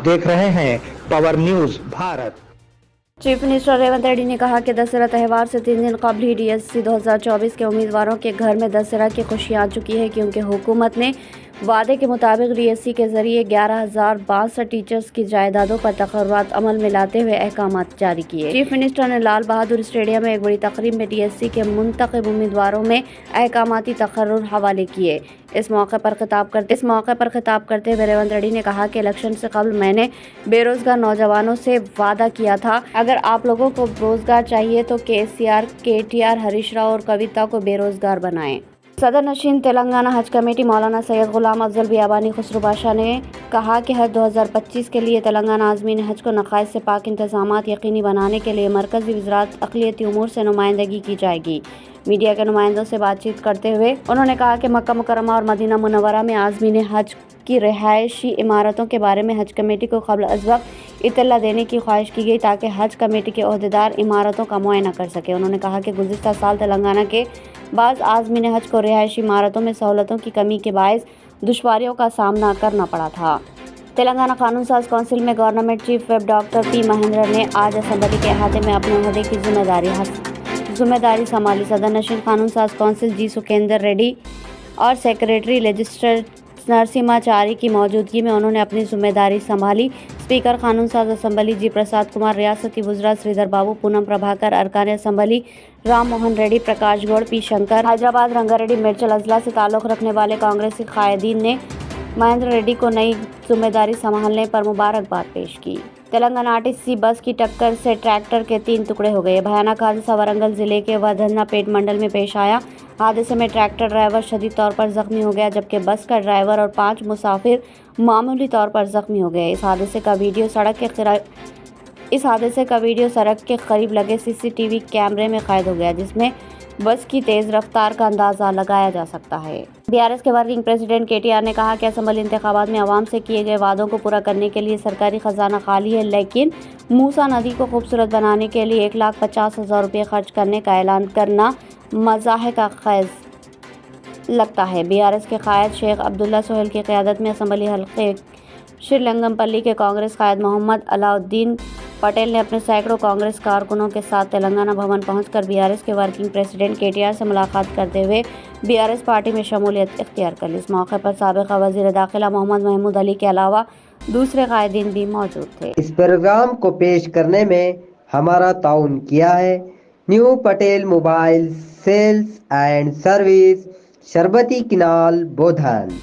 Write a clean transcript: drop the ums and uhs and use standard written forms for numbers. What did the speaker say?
देख रहे हैं power news Bharat. Chief minister Revanth Reddy ने कहा कि दशहरा त्यौहार से 3 दिन कबल ही डीएससी 2024 के उम्मीदवारों के घर में दशहरा की खुशियां आ चुकी है, क्योंकि हुकूमत ने वादे के मुताबिक डीएससी के जरिए 11,062 टीचर्स की जायदादों पर तकर्रुरात अमल में लाते हुए अहकामात जारी किए। चीफ मिनिस्टर ने लाल बहादुर स्टेडियम में एक बड़ी तकरीब में डीएससी के मुंतखब उम्मीदवारों में अहकामाती तकर्रुर हवाले किए। इस मौके पर खिताब करते हुए रेवंत रेड्डी ने कहा कि इलेक्शन से कबल मैंने बेरोजगार नौजवानों से वादा किया था, अगर आप लोगों को रोजगार चाहिए तो केसीआर, केटीआर, हरीश राव और कविता को बेरोजगार बनाएं। सदर नशीन तेलंगाना हज कमेटी मौलाना सैयद गुलाम अफजल बियाबानी खुसरू बादशाह ने कहा कि हज 2025 के लिए तेलंगाना आज़मीन हज को नक़ाइस से पाक इंतज़ामात यकीनी बनाने के लिए मरकज़ी वज़ारत अक़लियती उमूर से नुमाइंदगी की जाएगी। मीडिया के नुमाइंदों से बातचीत करते हुए उन्होंने कहा कि मक्का मुकर्रमा और मदीना मुनव्वरा में आज़मीन हज की रिहायशी इमारतों के बारे में हज कमेटी को क़ब्ल अज़ वक्त इत्तला देने की ख्वाहिश की गई, ताकि हज कमेटी के ओहदेदार इमारतों का मुआयना कर सके। उन्होंने कहा कि गुज़िश्ता साल तेलंगाना के बाज़ आज़मीन हज को रिहायशी इमारतों में सहूलतों की कमी के बायस दुश्वारियों का सामना करना पड़ा था। तेलंगाना कानून साज कौंसिल में government chief whip doctor P Mahendra ने आज असेंबली के अहाते में अपने ओहदे की जिम्मेदारी संभाली। सदर नशीन कानून साज कौंसिल जी सुकेंदर रेड्डी और सेक्रेटरी लेजिस्लेचर नरसिम्हाचारी की मौजूदगी में उन्होंने अपनी जिम्मेदारी संभाली। स्पीकर कानून साज असेंबली जी प्रसाद कुमार, रियासती वज़रा श्रीधर बाबू, पूनम प्रभाकर, अरकान असेंबली राम मोहन रेड्डी, प्रकाश गौड़, पी शंकर, हैदराबाद रंगारेड्डी, मेडचल अजला से ताल्लुक़ रखने वाले कांग्रेसी कायदीन ने महेंद्र रेड्डी को नई जिम्मेदारी संभालने पर मुबारकबाद पेश की। तेलंगाना आरटीसी बस की टक्कर से ट्रैक्टर के 3 टुकड़े हो गए। भयानक हादसा वारंगल जिले के वधन्नापेट मंडल में पेश आया। हादसे में ट्रैक्टर ड्राइवर शदीद तौर पर जख्मी हो गया, जबकि बस का ड्राइवर और 5 मुसाफिर मामूली तौर पर जख्मी हो गए। इस हादसे का वीडियो सड़क के करीब लगे सीसीटीवी कैमरे में कैद हो गया, जिसमें बस की तेज रफ्तार का अंदाजा लगाया जा सकता है। बीआरएस के वर्किंग प्रेसिडेंट केटीआर ने कहा कि असेंबली इंतखाबात में आवाम से किए गए वादों को पूरा करने के लिए सरकारी खजाना खाली है, लेकिन मूसा नदी को खूबसूरत बनाने के लिए 1,50,000 रुपये खर्च करने का ऐलान करना मज़ाह का खेज लगता है। बीआरएस के कायद शेख अब्दुल्ला सोहेल की क़यादत में असेंबली हल्के श्रीलिंगमपल्ली के कांग्रेस कायद मोहम्मद अलाउद्दीन पटेल ने अपने सैकड़ों कांग्रेस कारकुनों के साथ तेलंगाना भवन पहुंचकर बीआरएस के वर्किंग प्रेसिडेंट केटीआर से मुलाकात करते हुए बीआरएस पार्टी में शमूलियत इख्तियार कर ली। इस मौके पर साबिक़ा वज़ीर दाखिला मोहम्मद महमूद अली के अलावा दूसरे कायदीन भी मौजूद थे। इस प्रोग्राम को पेश करने में हमारा ताउन किया है new Patel mobile sales and service, Sharbati canal, Bodhan.